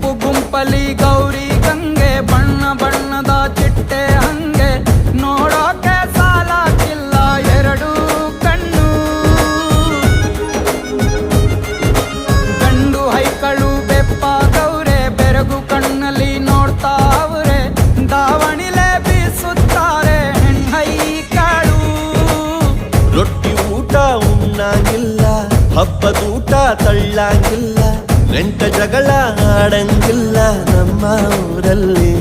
ಗುಂಪು ಗುಂಪಲಿ ಗೌರಿ ಗಂಗೆ ಬಣ್ಣ ಬಣ್ಣದ ಚಿಟ್ಟೆ ಹಂಗೆ ನೋಡೋಕೆ ಸಾಲಾಗಿಲ್ಲ ಎರಡು ಕಣ್ಣು. ಗಂಡು ಹೈಕಳು ಬೆಪ್ಪಾಗವ್ರೆ ಬೆರಗು ಕಣ್ಣಲ್ಲಿ ನೋಡ್ತಾ ಅವ್ರೆ ದಾವಣಿಲೆ ಬೀಸುತ್ತಾರೆ ಹೆಣ್ಣೈಕಳು. ರೊಟ್ಟಿ ಊಟ ಉಣ್ಣಂಗಿಲ್ಲ, ಹಬ್ಬದೂಟ ತಳ್ಳಂಗಿಲ್ಲ, ನೆಂಟ ಜಗಳ ಆಡಂಗಿಲ್ಲ ನಮ್ಮ ಊರಲ್ಲಿ.